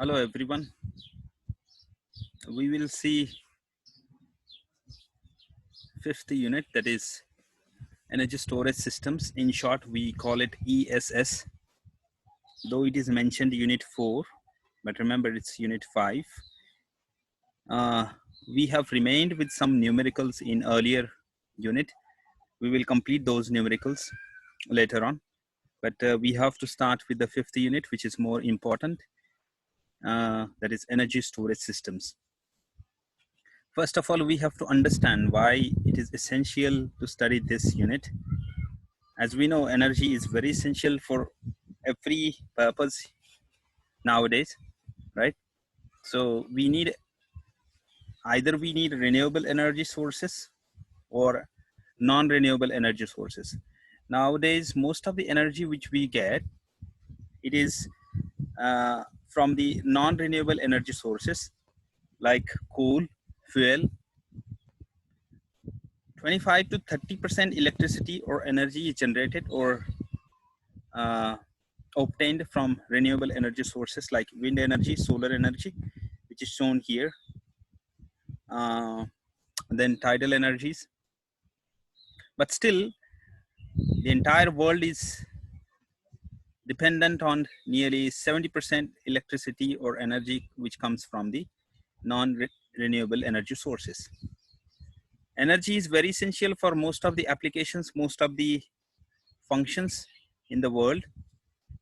Hello everyone. We will see fifth unit, that is energy storage systems. In short, we call it ESS, though it is mentioned unit 4, but remember it's unit 5. We have remained with some numericals in earlier unit. We will complete those numericals later on, but we have to start with the fifth unit, which is more important. That is energy storage systems. First of all, we have to understand why it is essential to study this unit. As we know, energy is very essential for every purpose nowadays, right? So we need renewable energy sources or non-renewable energy sources. Nowadays, most of the energy which we get, it is from the non-renewable energy sources like coal, fuel. 25 to 30% electricity or energy is generated or obtained from renewable energy sources like wind energy, solar energy, which is shown here. Then tidal energies. But still, the entire world is dependent on nearly 70% electricity or energy which comes from the non-renewable energy sources. Energy is very essential for most of the applications, most of the functions in the world,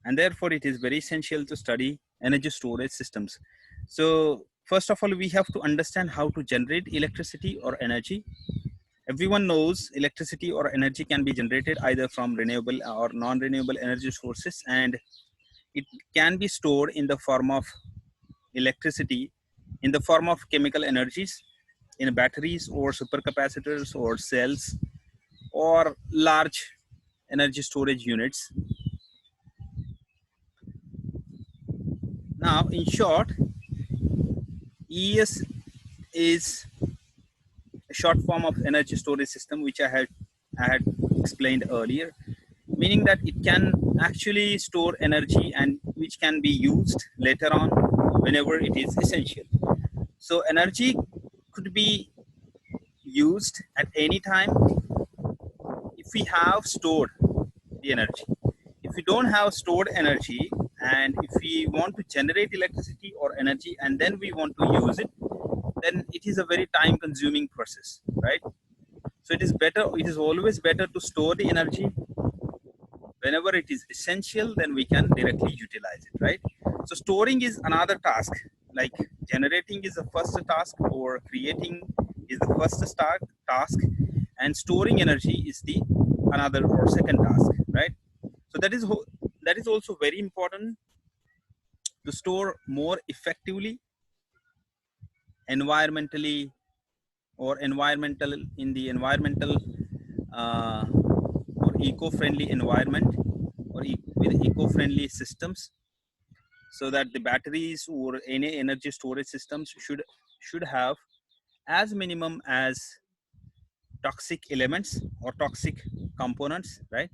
and therefore it is very essential to study energy storage systems. So first of all, we have to understand how to generate electricity or energy. Everyone knows electricity or energy can be generated either from renewable or non-renewable energy sources, and it can be stored in the form of electricity in the form of chemical energies in batteries or supercapacitors or cells or large energy storage units. Now, in short, ES is a short form of energy storage system, which I had explained earlier, meaning that it can actually store energy and which can be used later on whenever it is essential. So energy could be used at any time if we have stored the energy. If we don't have stored energy and if we want to generate electricity or energy and then we want to use it, then it is a very time consuming process, right? So it is always better to store the energy whenever it is essential, then we can directly utilize it, right? So storing is another task, like generating is the first task or creating is the first task, and storing energy is the another or second task, right? So that is also very important to store more effectively, environmentally, or environmental in the environmental or eco-friendly environment or with eco-friendly systems, so that the batteries or any energy storage systems should have as minimum as toxic elements or toxic components, right?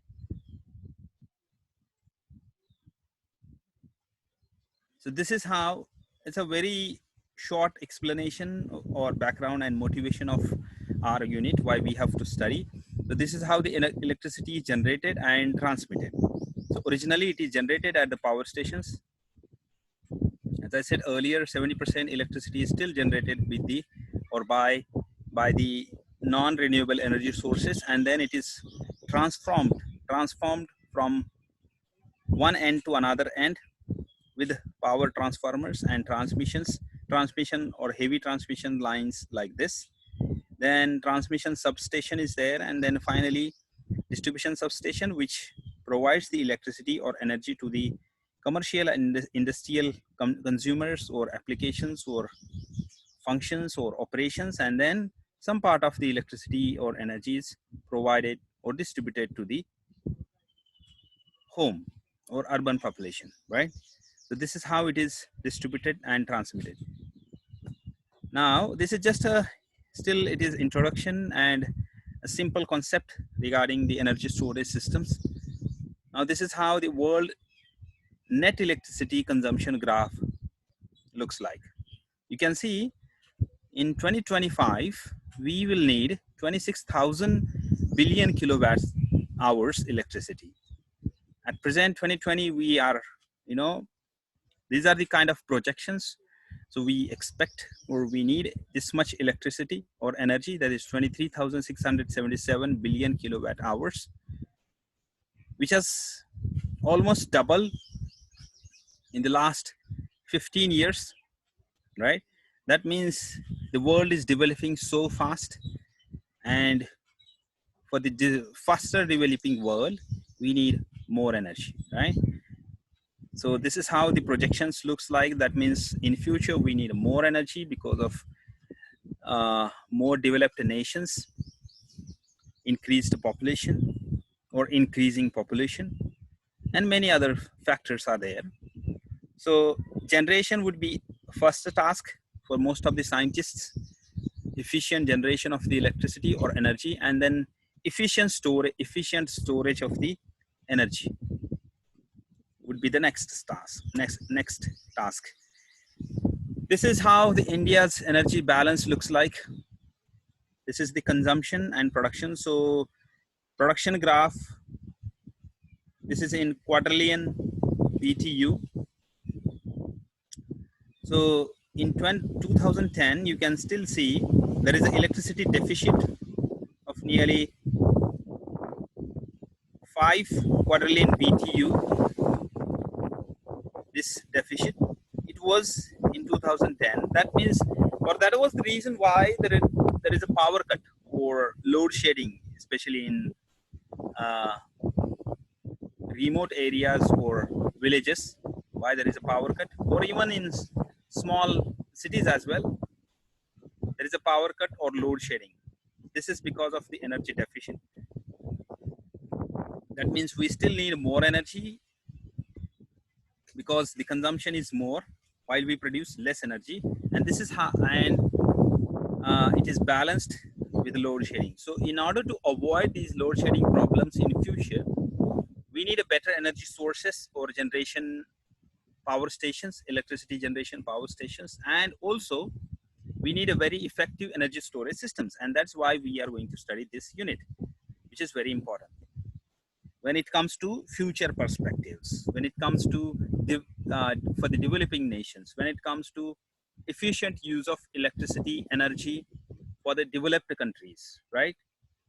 So this is how, it's a very short explanation or background and motivation of our unit, why we have to study. So this is how the electricity is generated and transmitted. So originally it is generated at the power stations. As I said earlier, 70% electricity is still generated with the or by the non-renewable energy sources, and then it is transformed from one end to another end with power transformers and transmission or heavy transmission lines like this. Then transmission substation is there, and then finally distribution substation, which provides the electricity or energy to the commercial and industrial consumers or applications or functions or operations, and then some part of the electricity or energy is provided or distributed to the home or urban population, right? So this is how it is distributed and transmitted. Now, this is just still it is introduction and a simple concept regarding the energy storage systems. Now, this is how the world net electricity consumption graph looks like. You can see in 2025, we will need 26,000 billion kilowatt hours electricity. At present, 2020, we are, these are the kind of projections. So we expect or we need this much electricity or energy, that is 23,677 billion kilowatt hours, which has almost double in the last 15 years, right? That means the world is developing so fast, and for the faster developing world, we need more energy, right? So this is how the projections looks like. That means in future we need more energy because of more developed nations, increased population or increasing population, and many other factors are there. So generation would be first task for most of the scientists, efficient generation of the electricity or energy, and then efficient storage of the energy would be the next task. This is how the India's energy balance looks like. This is the consumption and production. So production graph, this is in quadrillion BTU. So in 2010, you can still see there is an electricity deficit of nearly 5 quadrillion BTU. This deficit, it was in 2010. That means, or that was the reason why there is a power cut or load shedding, especially in remote areas or villages, why there is a power cut, or even in small cities as well, there is a power cut or load shedding. This is because of the energy deficit. That means we still need more energy because the consumption is more while we produce less energy, and this is how, and it is balanced with load shedding. So in order to avoid these load shedding problems in future, we need a better energy sources or generation power stations, electricity generation power stations, and also we need a very effective energy storage systems. And that's why we are going to study this unit, which is very important when it comes to future perspectives, when it comes to for the developing nations, when it comes to efficient use of electricity energy for the developed countries, right?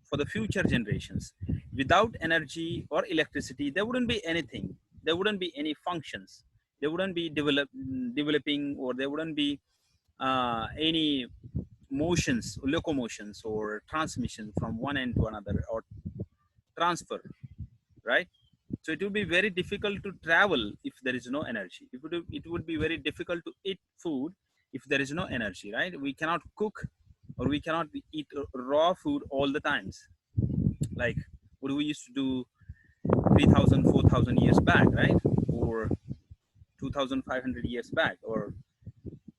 For the future generations. Without energy or electricity, there wouldn't be anything. There wouldn't be any functions. There wouldn't be developing, or there wouldn't be any motions, locomotions, or transmission from one end to another, or transfer, right? So it would be very difficult to travel if there is no energy. It would be very difficult to eat food if there is no energy, right? We cannot cook or we cannot eat raw food all the times, like what we used to do 3,000, 4,000 years back, right? Or 2,500 years back, or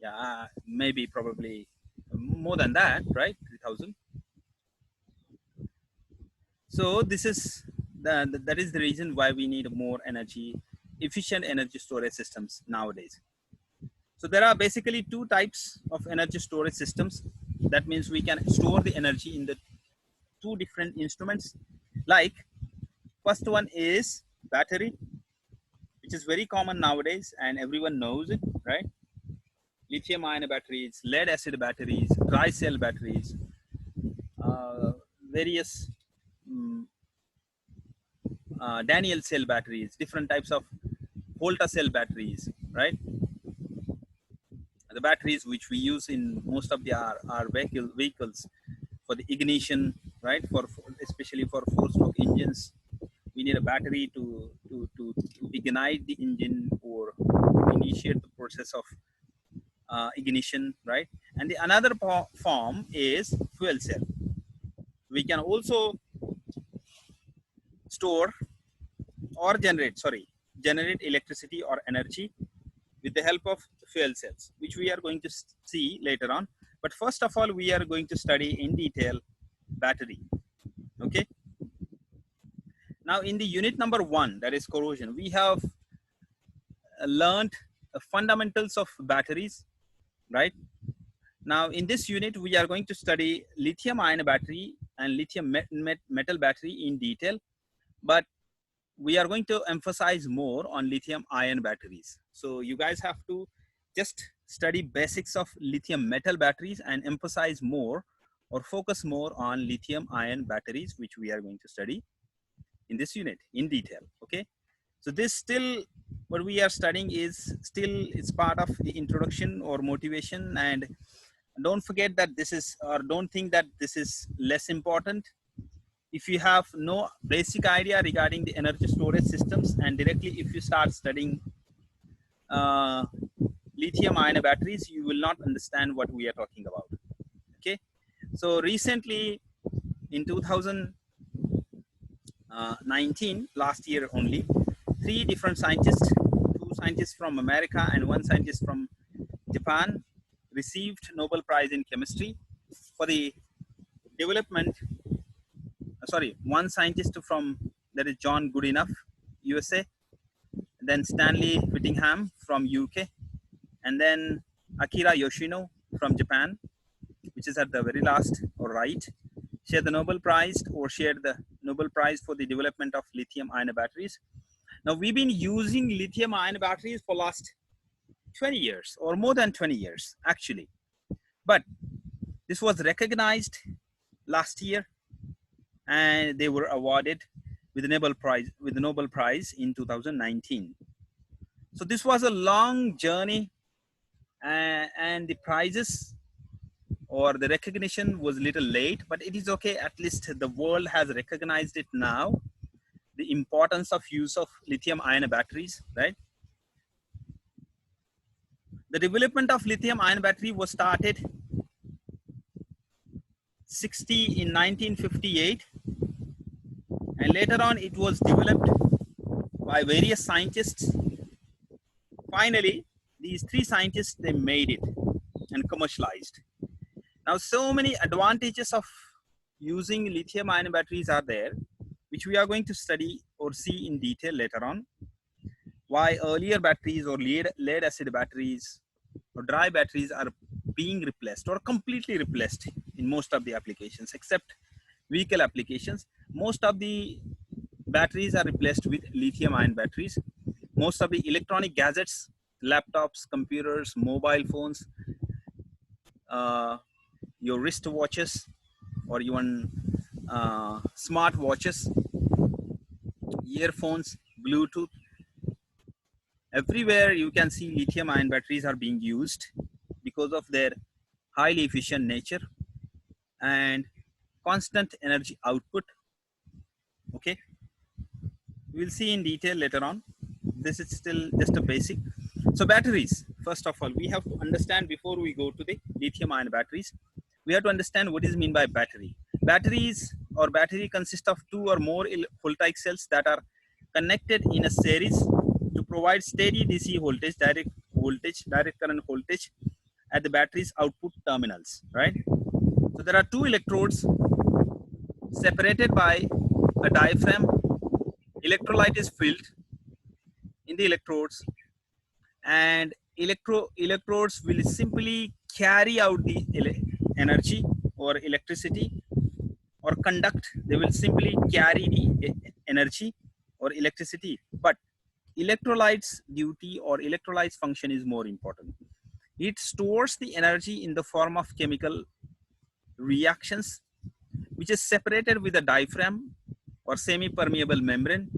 yeah, maybe probably more than that, right? 3,000. So this is that is the reason why we need more efficient energy storage systems nowadays. So there are basically two types of energy storage systems. That means we can store the energy in the two different instruments. Like first one is battery, which is very common nowadays and everyone knows it, right? Lithium ion batteries, lead acid batteries, dry cell batteries, various Daniel cell batteries, different types of Volta cell batteries, right? The batteries which we use in most of our vehicles for the ignition, right? For especially for four-stroke engines, we need a battery to ignite the engine or initiate the process of ignition, right? And the another form is fuel cell. We can also store or generate electricity or energy with the help of fuel cells, which we are going to see later on. But first of all, we are going to study in detail battery. Okay. Now in the unit number 1, that is corrosion, we have learned fundamentals of batteries, right? Now, in this unit, we are going to study lithium-ion battery and lithium metal battery in detail, but we are going to emphasize more on lithium-ion batteries. So you guys have to just study basics of lithium metal batteries and emphasize more or focus more on lithium-ion batteries, which we are going to study in this unit in detail, okay? So this still, what we are studying is still, it's part of the introduction or motivation, and don't forget that this is, or don't think that this is less important. If you have no basic idea regarding the energy storage systems, and directly if you start studying lithium-ion batteries, you will not understand what we are talking about, okay? So recently in 2019, last year only, 3 different scientists, 2 scientists from America and 1 scientist from Japan, received Nobel Prize in Chemistry for the development, sorry, 1 scientist from, that is John Goodenough, USA, then Stanley Whittingham from UK, and then Akira Yoshino from Japan, which is at the very last or right, shared the Nobel Prize or shared the Nobel Prize for the development of lithium-ion batteries. Now, we've been using lithium-ion batteries for last 20 years or more than 20 years actually, but this was recognized last year and they were awarded with the Nobel Prize in 2019. So this was a long journey, and the prizes or the recognition was a little late, but it is okay. At least the world has recognized it now, the importance of use of lithium-ion batteries, right? The development of lithium-ion battery was started in 1958, and later on it was developed by various scientists. Finally, these 3 scientists, they made it and commercialized. Now, so many advantages of using lithium-ion batteries are there, which we are going to study or see in detail later on. Why earlier batteries or lead acid batteries or dry batteries are being replaced or completely replaced in most of the applications, except vehicle applications. Most of the batteries are replaced with lithium-ion batteries. Most of the electronic gadgets, laptops, computers, mobile phones, your wrist watches, or even smart watches, earphones, Bluetooth, everywhere you can see lithium-ion batteries are being used because of their highly efficient nature and constant energy output, okay? We'll see in detail later on. This is still just a basic. So batteries, first of all, we have to understand before we go to the lithium-ion batteries, we have to understand what is meant by battery. Batteries or battery consist of 2 or more voltaic cells that are connected in a series to provide steady DC voltage, direct current voltage at the battery's output terminals, right? So there are 2 electrodes separated by a diaphragm. Electrolyte is filled in the electrodes, and electrodes will simply carry out the energy or electricity, or conduct. They will simply carry the energy or electricity, but electrolytes duty or electrolytes function is more important. It stores the energy in the form of chemical reactions, which is separated with a diaphragm or semi-permeable membrane,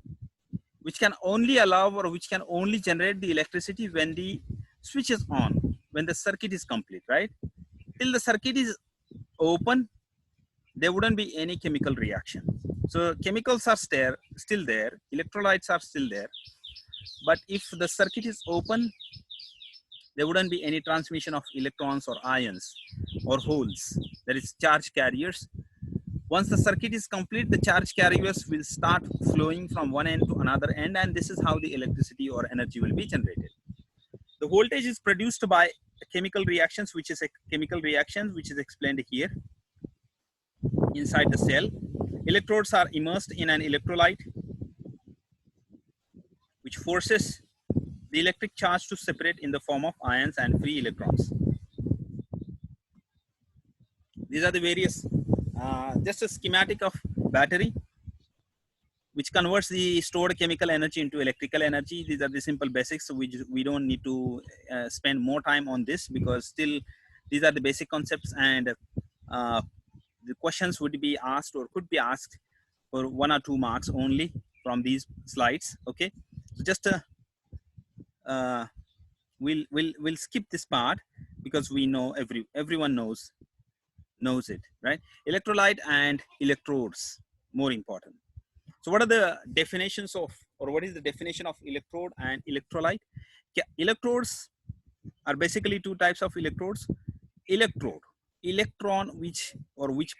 which can only allow or which can only generate the electricity when the switch is on, when the circuit is complete, right? Till the circuit is open, there wouldn't be any chemical reaction. So chemicals are still there, electrolytes are still there, but if the circuit is open, there wouldn't be any transmission of electrons or ions or holes, that is charge carriers. Once the circuit is complete, the charge carriers will start flowing from one end to another end, and this is how the electricity or energy will be generated. The voltage is produced by chemical reactions, which is explained here inside the cell. Electrodes are immersed in an electrolyte, which forces the electric charge to separate in the form of ions and free electrons. These are the various, just a schematic of battery, which converts the stored chemical energy into electrical energy. These are the simple basics. So we don't need to spend more time on this, because still these are the basic concepts, and the questions would be asked or could be asked for 1 or 2 marks only from these slides. Okay, so just we'll skip this part, because we know everyone knows it, right? Electrolyte and electrodes, more important. So what are the definitions of, or what is the definition of electrode and electrolyte? Electrodes are basically 2 types of electrodes. Electrode, electron which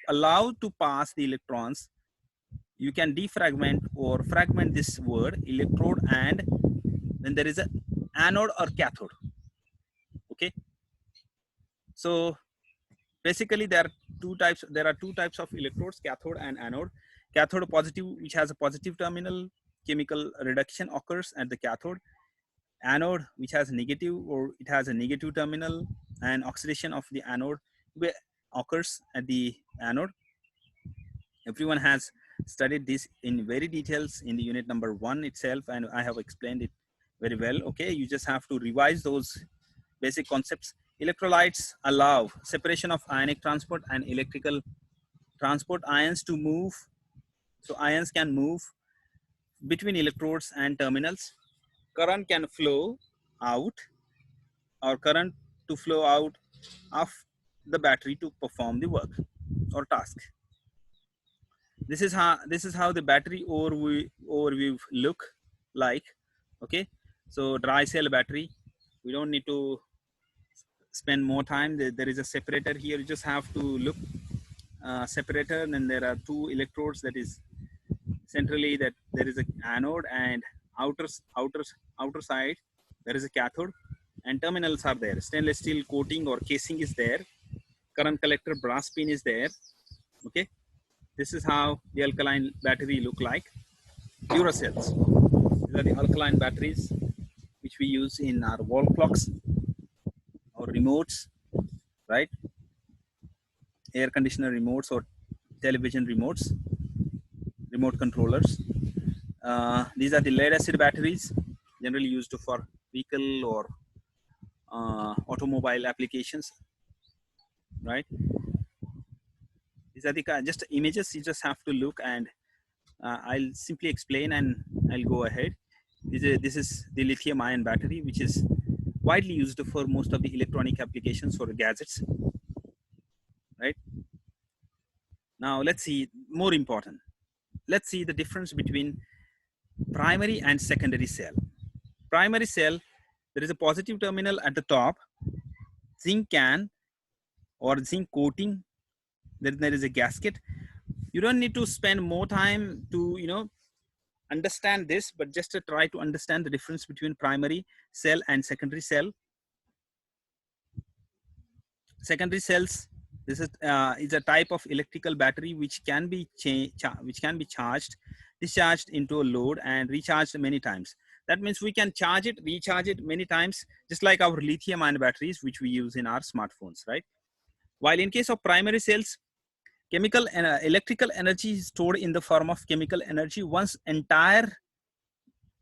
allow to pass the electrons. You can defragment or fragment this word electrode, and then there is a anode or cathode. Okay, so basically there are two types of electrodes, cathode and anode. Cathode positive, which has a positive terminal, chemical reduction occurs at the cathode. Anode, which has negative, or it has a negative terminal, and oxidation of the anode occurs at the anode. Everyone has studied this in very details in the unit number 1 itself, and I have explained it very well. Okay, you just have to revise those basic concepts. Electrolytes allow separation of ionic transport and electrical transport. Ions to move, so ions can move between electrodes and terminals. Current can flow out, or current to flow out of the battery to perform the work or task. This is how the battery overview look like. Okay, so dry cell battery, we don't need to spend more time. There is a separator here. You just have to look separator, and then there are 2 electrodes. That is centrally, that there is a anode, and outer side there is a cathode, and terminals are there. Stainless steel coating or casing is there. Current collector brass pin is there. Okay, this is how the alkaline battery look like. Duracells, these are the alkaline batteries which we use in our wall clocks or remotes, right? Air conditioner remotes or television remotes, remote controllers. These are the lead acid batteries, generally used for vehicle or automobile applications, right? These are the just images. You just have to look, and I'll simply explain and I'll go ahead. This is the lithium ion battery, which is widely used for most of the electronic applications or gadgets, right? Now let's see, more important, let's see the difference between primary and secondary cell. Primary cell, there is a positive terminal at the top, zinc can or zinc coating, then there is a gasket. You don't need to spend more time to understand this, but just to try to understand the difference between primary cell and secondary cell. Secondary cells, this is a type of electrical battery which can be charged, discharged into a load, and recharged many times. That means we can charge it, recharge it many times, just like our lithium ion batteries which we use in our smartphones, right? While in case of primary cells, chemical and electrical energy is stored in the form of chemical energy. Once entire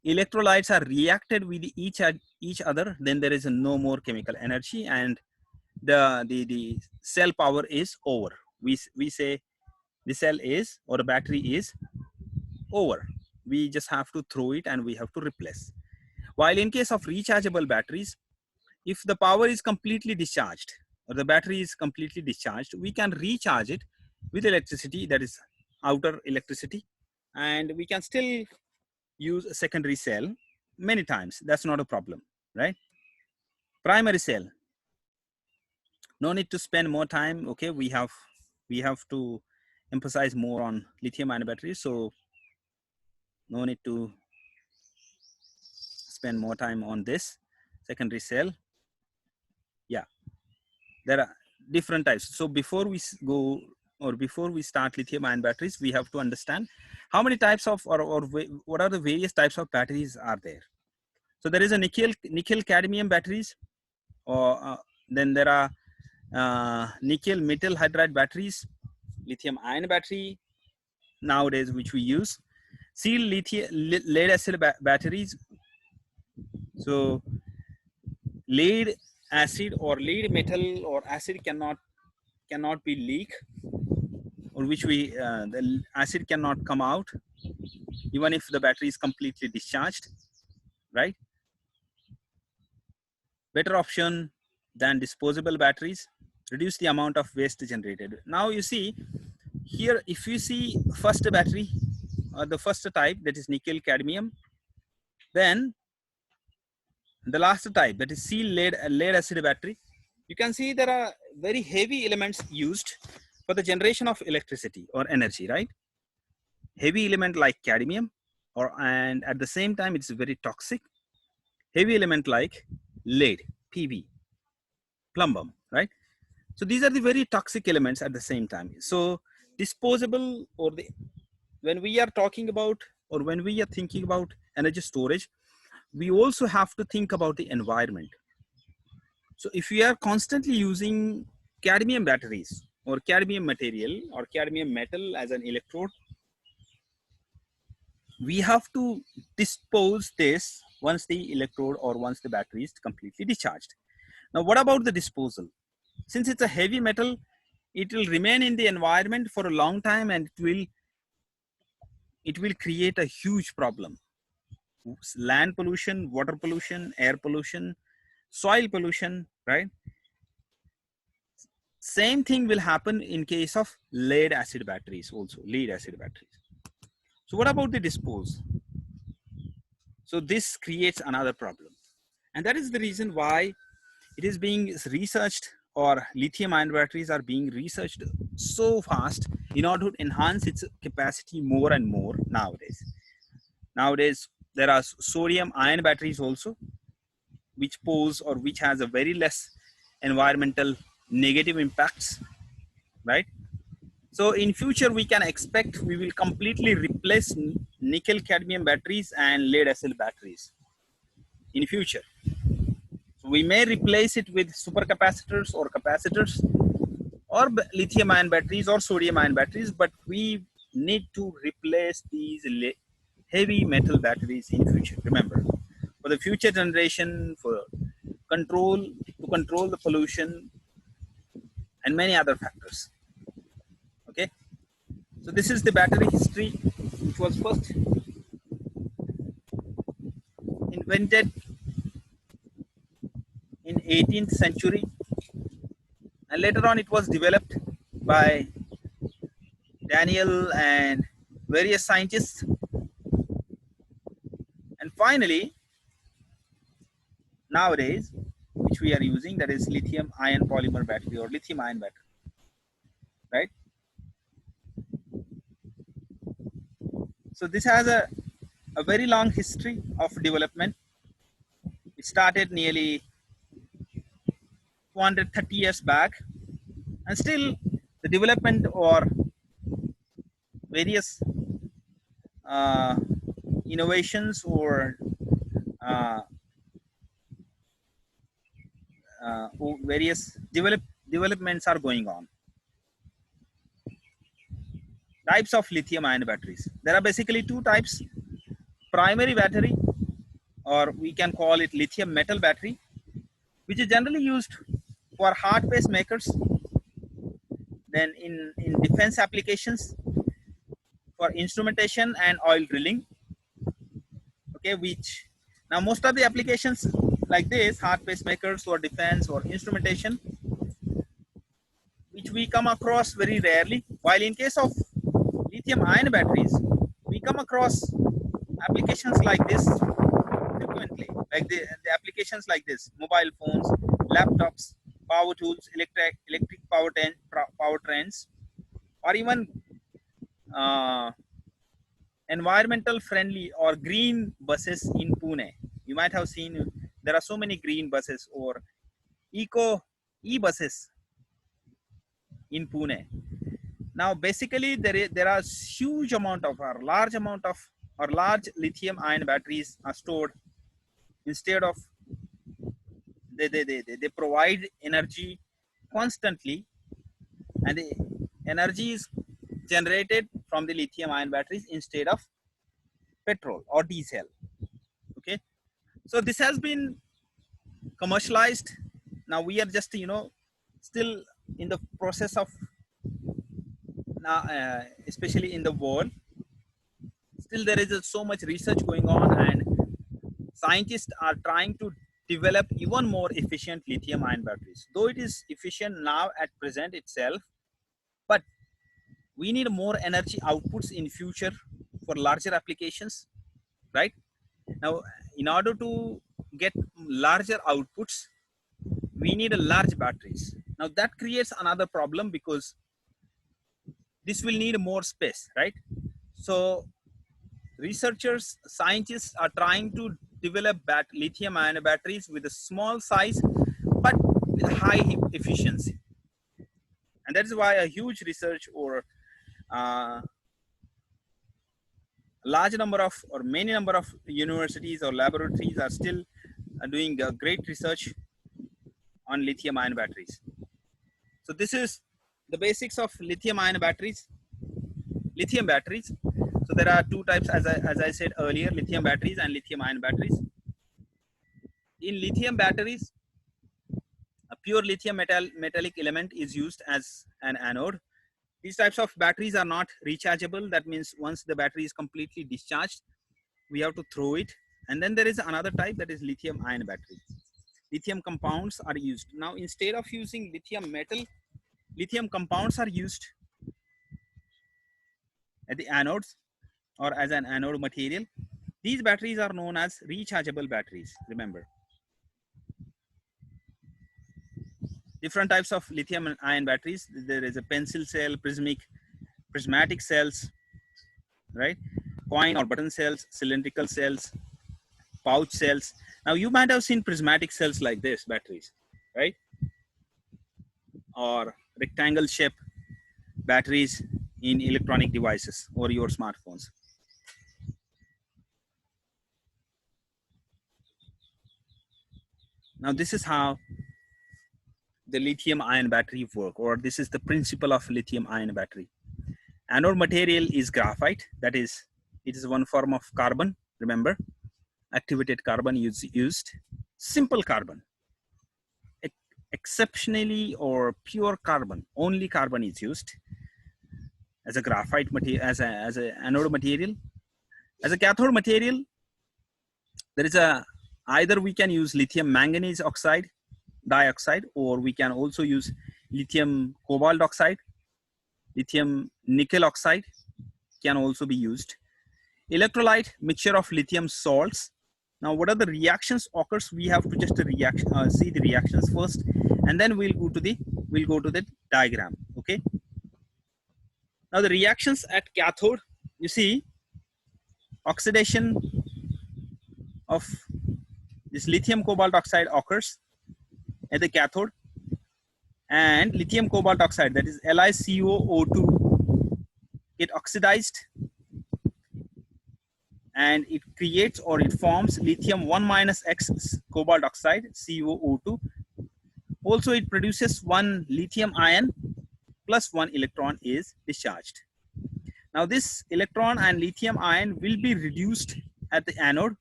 electrolytes are reacted with each other, then there is no more chemical energy, and the cell power is over. We say the cell is, or the battery is over. We just have to throw it and we have to replace. While in case of rechargeable batteries, if the power is completely discharged or the battery is completely discharged, we can recharge it with electricity, that is outer electricity, and we can still use a secondary cell many times. That's not a problem, right? Primary cell, no need to spend more time. Okay, we have to emphasize more on lithium ion batteries, so no need to spend more time on this. Secondary cell, yeah, there are different types. So before we go, or before we start lithium ion batteries, we have to understand how many types of, or what are the various types of batteries are there. So there is a nickel cadmium batteries, or then there are nickel metal hydride batteries, lithium ion battery nowadays which we use, lead acid batteries. So lead acid or lead metal or acid cannot be leak, or which the acid cannot come out even if the battery is completely discharged, right? Better option than disposable batteries, reduce the amount of waste generated. Now you see here, if you see first battery, the first type, that is nickel cadmium, then the last type, that is lead acid battery, you can see there are very heavy elements used for the generation of electricity or energy, right? Heavy element like cadmium, and at the same time it's very toxic. Heavy element like lead, Pb, plumbum, right? So these are the very toxic elements at the same time. So disposable, or when we are talking about, or when we are thinking about energy storage, we also have to think about the environment. So if we are constantly using cadmium batteries or cadmium material or cadmium metal as an electrode, we have to dispose this once the electrode or once the battery is completely discharged. Now, what about the disposal? Since it's a heavy metal, it will remain in the environment for a long time, and it will create a huge problem. Land pollution, water pollution, air pollution, soil pollution, right? Same thing will happen in case of lead acid batteries also, lead acid batteries. So what about the dispose? So this creates another problem. And that is the reason why it is being researched, or lithium ion batteries are being researched so fast in order to enhance its capacity more and more nowadays. Nowadays, there are sodium ion batteries also, which pose, or which has a very less environmental negative impacts, right? So in future, we can expect we will completely replace nickel cadmium batteries and lead acid batteries in future. So we may replace it with supercapacitors or capacitors, or lithium ion batteries or sodium ion batteries, but we need to replace these heavy metal batteries in future. Remember, for the future generation, for to control the pollution and many other factors. Okay, so this is the battery history, which was first invented in 18th century, and later on it was developed by Daniel and various scientists. And finally, nowadays, which we are using, that is lithium ion polymer battery or lithium ion battery, right? So this has a very long history of development. It started nearly 230 years back, and still the development or various uh, innovations or uh, various developments are going on. Types of lithium ion batteries. There are basically two types: primary battery, or we can call it lithium metal battery, which is generally used for hard pacemakers, then in defense applications, for instrumentation and oil drilling. Okay, which now most of the applications like this, hard pacemakers or defense or instrumentation, which we come across very rarely, while in case of lithium ion batteries, we come across applications like this frequently, like the applications like this: mobile phones, laptops, power tools, electric power trains, or even uh, environmental friendly or green buses in Pune. You might have seen there are so many green buses or eco e-buses in Pune. Now, basically, there are huge amount of or large amount of or large lithium ion batteries are stored instead of they provide energy constantly, and the energy is generated from the lithium ion batteries instead of petrol or diesel. Okay, so this has been commercialized. Now we are just still in the process of now, especially in the world, still there is so much research going on, and scientists are trying to develop even more efficient lithium ion batteries. Though it is efficient now at present itself, but we need more energy outputs in future for larger applications, right? Now, in order to get larger outputs, we need a large batteries. Now that creates another problem, because this will need more space, right? So researchers, scientists are trying to develop lithium ion batteries with a small size but with high efficiency, and that is why a huge research or large number of or many number of universities or laboratories are still doing great research on lithium ion batteries. So this is the basics of lithium ion batteries. Lithium batteries, so there are two types, as I said earlier, lithium batteries and lithium ion batteries. In lithium batteries, a pure lithium metallic element is used as an anode. These types of batteries are not rechargeable. That means once the battery is completely discharged, we have to throw it. And then there is another type, that is lithium ion battery. Lithium compounds are used. Now, instead of using lithium metal, lithium compounds are used at the anodes or as an anode material. These batteries are known as rechargeable batteries, remember. Different types of lithium ion batteries. There is a pencil cell, prismatic cells, right? Coin or button cells, cylindrical cells, pouch cells. Now you might have seen prismatic cells like this, batteries, right? Or rectangle shape batteries in electronic devices or your smartphones. Now this is how the lithium ion battery work, or this is the principle of lithium ion battery. Anode material is graphite. That is, it is one form of carbon. Remember, activated carbon is used. Simple carbon, exceptionally or pure carbon, only carbon is used as a graphite material, as an anode material. As a cathode material, there is either we can use lithium manganese dioxide, or we can also use lithium cobalt oxide. Lithium nickel oxide can also be used. Electrolyte mixture of lithium salts. Now, what are the reactions occurs? We have to just see the reactions first, and then we'll go to the diagram. Okay. Now the reactions at cathode, you see, oxidation of this lithium cobalt oxide occurs at the cathode, and lithium cobalt oxide, that is LiCoO2, get oxidized, and it creates or it forms lithium 1 - X cobalt oxide, COO2. Also, it produces one lithium ion plus one electron is discharged. Now, this electron and lithium ion will be reduced at the anode,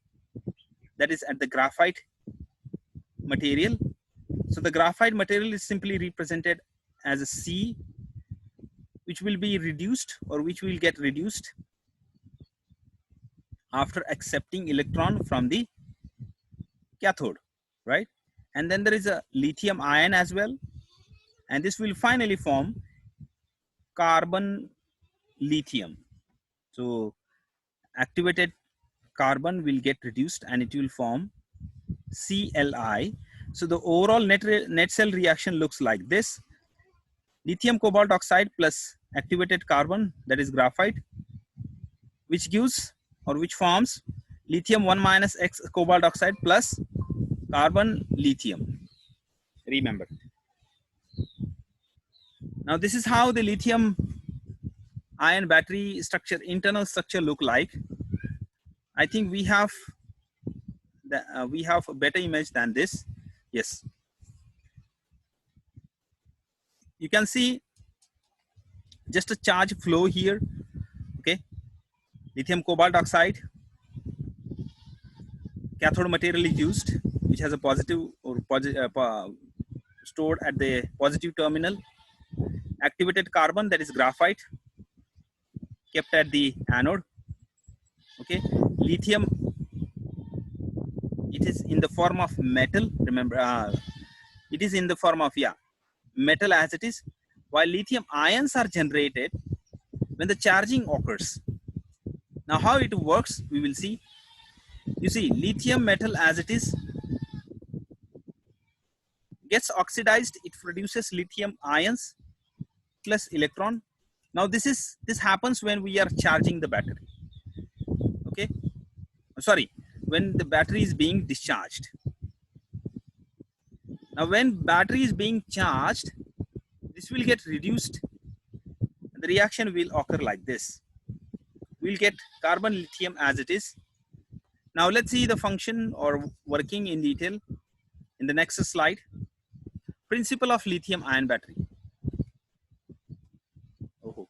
that is at the graphite material. So the graphite material is simply represented as a C, which will be reduced, or which will get reduced after accepting electron from the cathode, right? And then there is a lithium ion as well, and this will finally form carbon lithium. So activated carbon will get reduced and it will form CLI. So the overall net cell reaction looks like this: lithium cobalt oxide plus activated carbon, that is graphite, which gives or which forms lithium 1 - X cobalt oxide plus carbon lithium. Remember. Now this is how the lithium ion battery structure, internal structure look like. I think we have we have a better image than this. Yes, you can see just a charge flow here. Okay, lithium cobalt oxide, cathode material is used, which has a positive or stored at the positive terminal. Activated carbon, that is graphite, kept at the anode. Okay, lithium, it is in the form of metal. Remember, it is in the form of metal as it is, while lithium ions are generated when the charging occurs. Now how it works, we will see. You see, lithium metal as it is gets oxidized, it produces lithium ions plus electron. Now this happens when we are charging the battery. Okay, sorry, when the battery is being discharged. Now when battery is being charged, this will get reduced. The reaction will occur like this. We'll get carbon lithium as it is. Now let's see the function or working in detail in the next slide. Principle of lithium ion battery. Oh.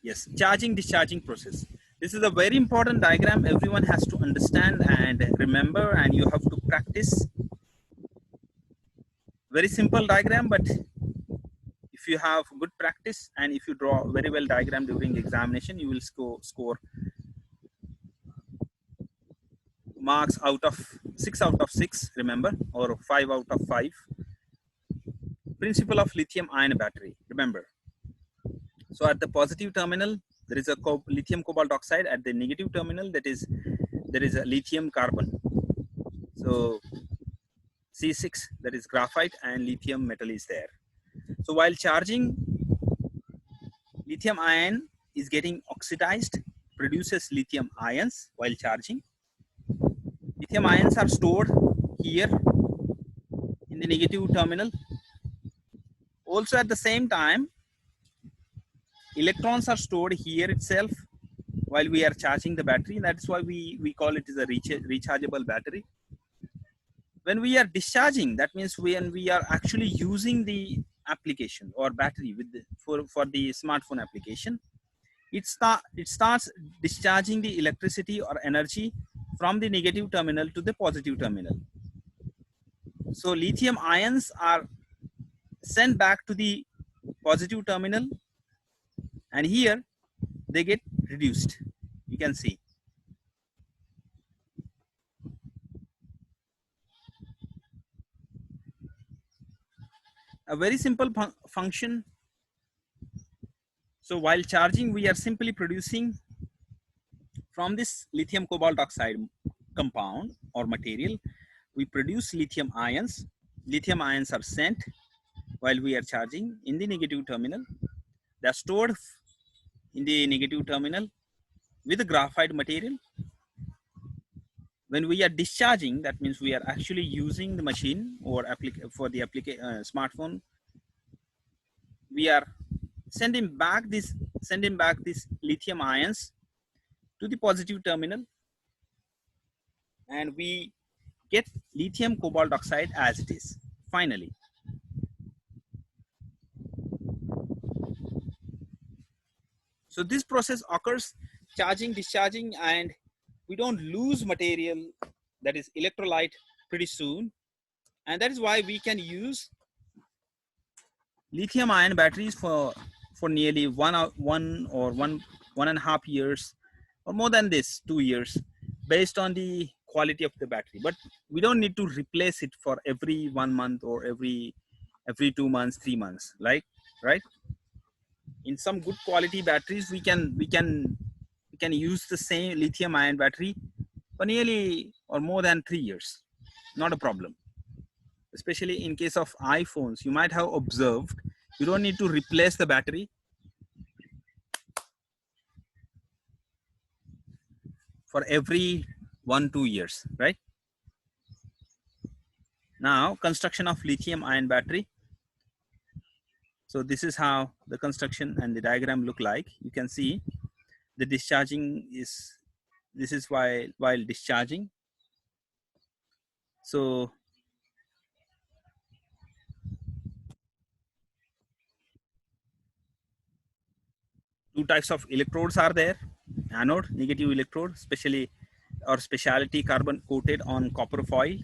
Yes, charging discharging process. This is a very important diagram everyone has to understand and remember, and you have to practice. Very simple diagram, but if you have good practice and if you draw very well diagram during examination, you will score marks out of 6 out of 6, remember, or 5 out of 5. Principle of lithium ion battery, remember. So at the positive terminal, there is a lithium cobalt oxide. At the negative terminal, there is a lithium carbon. So C6, that is graphite, and lithium metal is there. So while charging, lithium ion is getting oxidized, produces lithium ions while charging. Lithium ions are stored here in the negative terminal. Also at the same time, electrons are stored here itself while we are charging the battery. That's why we call it as a rechargeable battery. When we are discharging, that means when we are actually using the application or battery with for the smartphone application, it starts discharging the electricity or energy from the negative terminal to the positive terminal. So lithium ions are sent back to the positive terminal, and here they get reduced. You can see. A very simple function. So while charging, we are simply producing from this lithium cobalt oxide compound or material, we produce lithium ions. Lithium ions are sent while we are charging in the negative terminal. They are stored in the negative terminal with the graphite material. When we are discharging, that means we are actually using the machine or for the smartphone. We are sending back this lithium ions to the positive terminal, and we get lithium cobalt oxide as it is finally. So this process occurs, charging, discharging, and we don't lose material, that is electrolyte, pretty soon. And that is why we can use lithium ion batteries for nearly one and a half years, or more than this, 2 years, based on the quality of the battery. But we don't need to replace it for every 1 month or every 2 months, 3 months, like, right? In some good quality batteries, we can use the same lithium ion battery for nearly or more than 3 years. Not a problem. Especially in case of iPhones, you might have observed, you don't need to replace the battery for every 1-2 years, right? Now, construction of lithium ion battery. So this is how the construction and the diagram look like. You can see the discharging is This is while discharging. So two types of electrodes are there: anode, negative electrode, especially or specialty carbon coated on copper foil;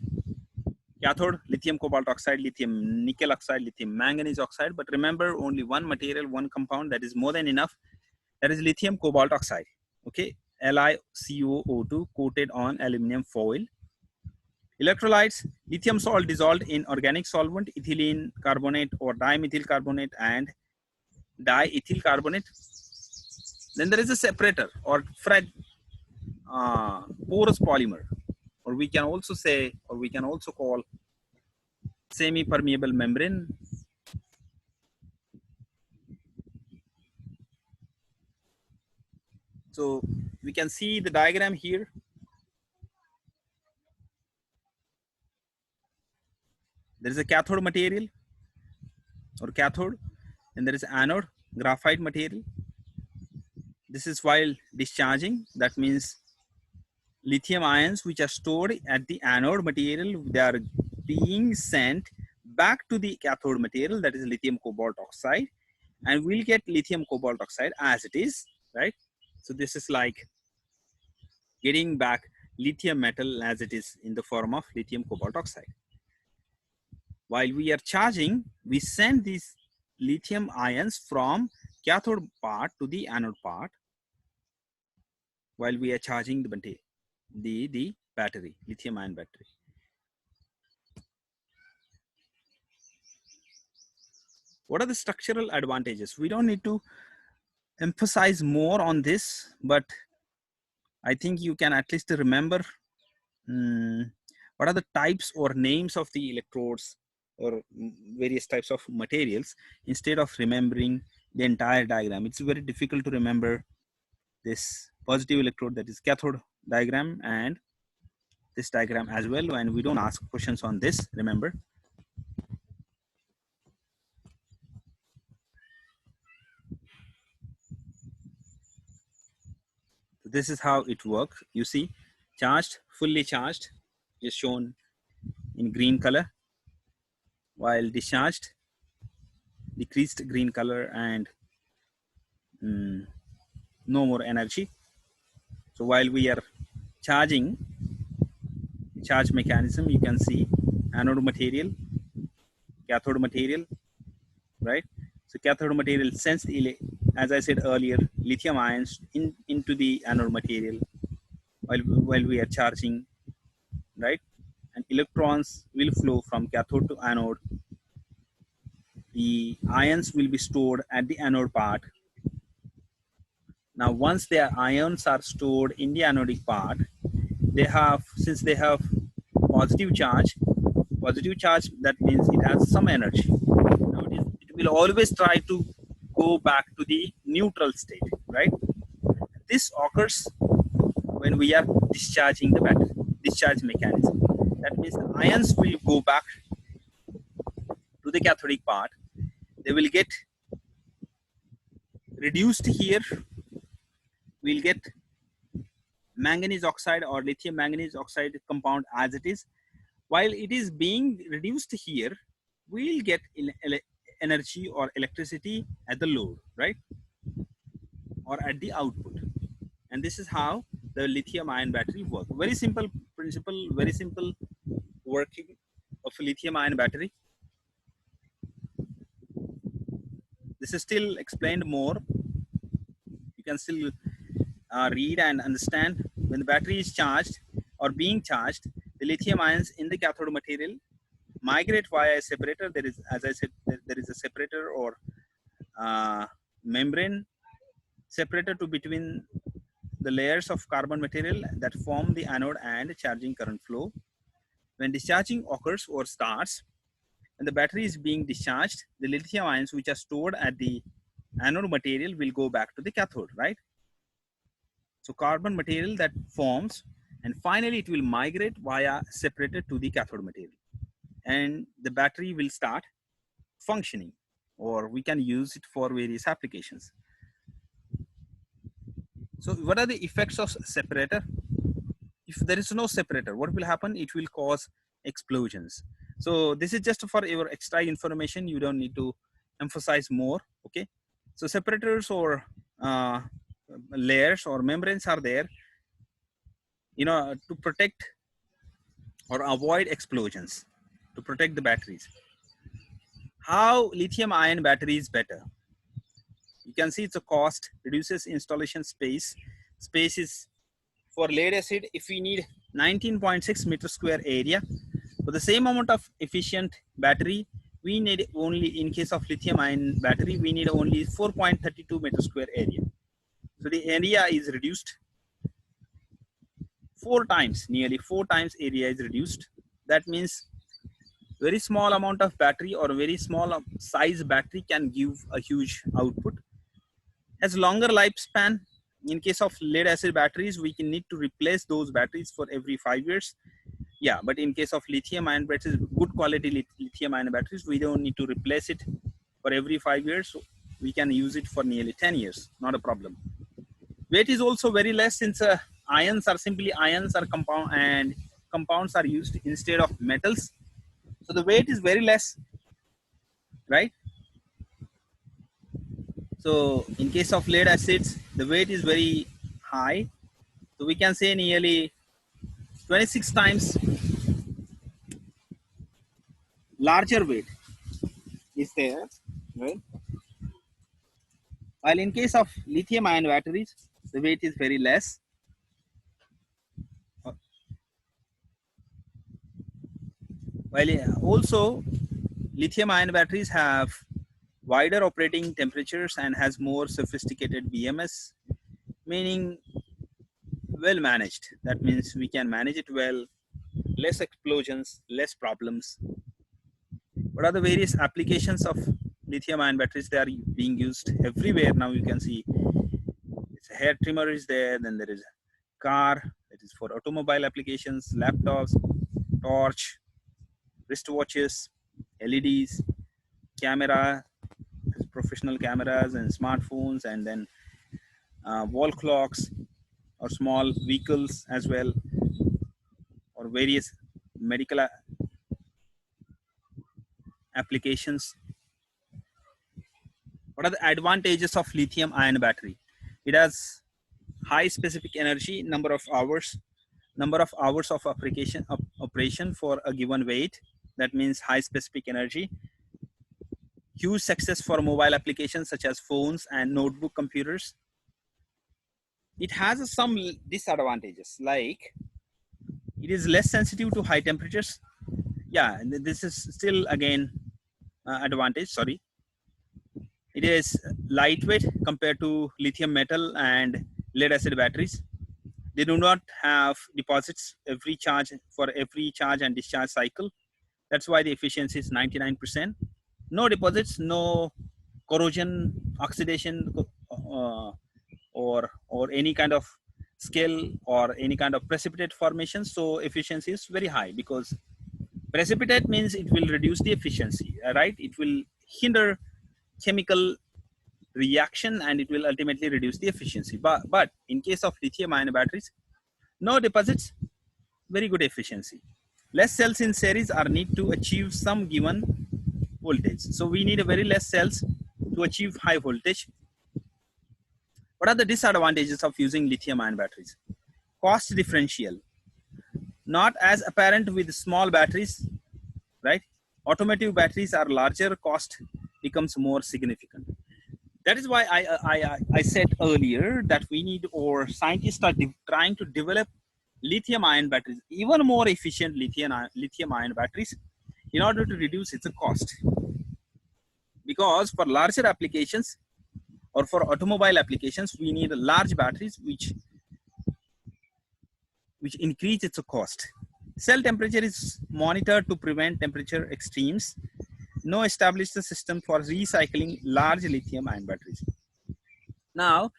cathode, lithium cobalt oxide, lithium nickel oxide, lithium manganese oxide. But remember, only one material, one compound, that is more than enough. That is lithium cobalt oxide. Okay, LiCoO2 coated on aluminum foil. Electrolytes: lithium salt dissolved in organic solvent, ethylene carbonate or dimethyl carbonate and diethyl carbonate. Then there is a separator or porous polymer, or we can also say, or we can also call semi-permeable membrane. So we can see the diagram here. There is a cathode material or cathode, and there is anode, graphite material. This is while discharging. That means lithium ions which are stored at the anode material, they are being sent back to the cathode material, that is lithium cobalt oxide, and we'll get lithium cobalt oxide as it is, right? So this is like getting back lithium metal as it is in the form of lithium cobalt oxide. While we are charging, we send these lithium ions from cathode part to the anode part while we are charging the battery, lithium ion battery. What are the structural advantages? We don't need to emphasize more on this, but I think you can at least remember what are the types or names of the electrodes or various types of materials instead of remembering the entire diagram. It's very difficult to remember this positive electrode, that is cathode diagram, and this diagram as well, and we don't ask questions on this, remember. So this is how it works. You see, charged, fully charged is shown in green color, while discharged, decreased green color and no more energy. So while we are charging, charge mechanism, you can see anode material, cathode material, right? So cathode material sends, as I said earlier, lithium ions into the anode material while we are charging, right? And electrons will flow from cathode to anode. The ions will be stored at the anode part. Now, once their ions are stored in the anodic part, since they have positive charge, that means it has some energy. Now it will always try to go back to the neutral state, right? This occurs when we are discharging the battery, discharge mechanism. That means the ions will go back to the cathodic part. They will get reduced here. We'll get manganese oxide or lithium manganese oxide compound as it is. While it is being reduced here, we'll get energy or electricity at the load, right? Or at the output. And this is how the lithium ion battery works. Very simple principle, very simple working of a lithium ion battery. This is still explained more. You can still read and understand. When the battery is charged or being charged, the lithium ions in the cathode material migrate via a separator. There is, as I said, there is a separator or membrane separator between the layers of carbon material that form the anode and charging current flow. When discharging occurs or starts, when the battery is being discharged, the lithium ions which are stored at the anode material will go back to the cathode, right? So carbon material that forms, and finally it will migrate via separator to the cathode material, and the battery will start functioning, or we can use it for various applications. So what are the effects of separator? if there is no separator, what will happen? It will cause explosions. So this is just for your extra information. You don't need to emphasize more. Okay. So separators or layers or membranes are there, you know, to protect or avoid explosions, to protect the batteries. How lithium ion battery is better? You can see it's a cost, reduces installation space. Space is for lead acid, if we need 19.6 meter square area, for the same amount of efficient battery, we need only, in case of lithium ion battery, we need only 4.32 meter square area. So the area is reduced 4 times, nearly 4 times area is reduced. That means very small amount of battery or very small size battery can give a huge output. Has longer lifespan. In case of lead acid batteries, we can need to replace those batteries for every 5 years. Yeah, but in case of lithium ion batteries, good quality lithium ion batteries, we don't need to replace it for every 5 years. So we can use it for nearly 10 years, not a problem. Weight is also very less, since ions are simply ions are compound, and compounds are used instead of metals. So the weight is very less, right? So in case of lead acids, the weight is very high. So we can say nearly 26 times larger weight is there, right? While in case of lithium ion batteries, the weight is very less. While also lithium ion batteries have wider operating temperatures and has more sophisticated BMS, meaning well managed. That means we can manage it well, less explosions, less problems. What are the various applications of lithium ion batteries? They are being used everywhere now. You can see it's a hair trimmer is there, then there is a car, that is for automobile applications, laptops, torch, wristwatches, LEDs, camera, professional cameras and smartphones, and then wall clocks or small vehicles as well, or various medical applications. What are the advantages of lithium ion battery? It has high specific energy, number of hours of operation for a given weight. That means high specific energy. Huge success for mobile applications such as phones and notebook computers. It has some disadvantages, like it is less sensitive to high temperatures. Yeah, this is still again advantage, sorry. It is lightweight compared to lithium metal and lead acid batteries. They do not have deposits every charge and discharge cycle. That's why the efficiency is 99%. No deposits, no corrosion, oxidation, or any kind of scale or any kind of precipitate formation. So efficiency is very high, because precipitate means it will reduce the efficiency, right? It will hinder chemical reaction and it will ultimately reduce the efficiency. But in case of lithium ion batteries, no deposits, very good efficiency. Less cells in series are need to achieve some given voltage. So we need a very less cells to achieve high voltage. What are the disadvantages of using lithium ion batteries? Cost differential, not as apparent with small batteries, right? Automotive batteries are larger, cost becomes more significant. That is why I said earlier that we need, or scientists are trying to develop lithium ion batteries, even more efficient lithium ion batteries, in order to reduce its cost. Because for larger applications or for automobile applications, we need large batteries which increase its cost. Cell temperature is monitored to prevent temperature extremes. No established system for recycling large lithium ion batteries. Now,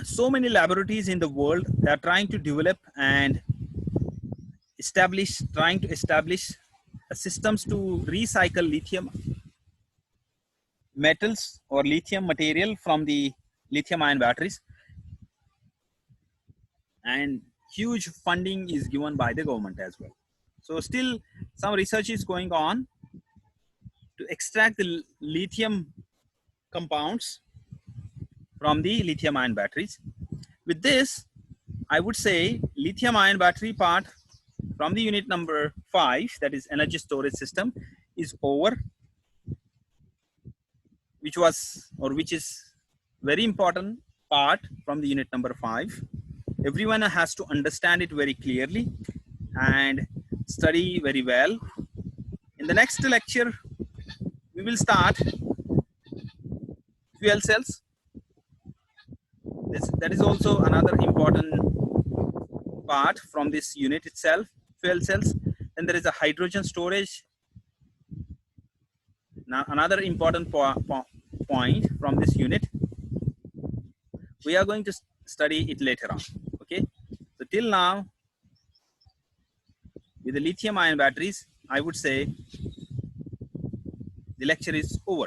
so many laboratories in the world that are trying to develop and trying to establish systems to recycle lithium metals or lithium material from the lithium ion batteries. and huge funding is given by the government as well. So still some research is going on to extract the lithium compounds from the lithium ion batteries. With this, I would say lithium ion battery part from the unit number 5, that is energy storage system, is over, which is very important part from the unit number 5. Everyone has to understand it very clearly and study very well. In the next lecture, we will start fuel cells. That is also another important part from this unit itself, fuel cells. Then there is a hydrogen storage. Now another important point from this unit. We are going to study it later on. Okay, so till now, with the lithium ion batteries, I would say the lecture is over.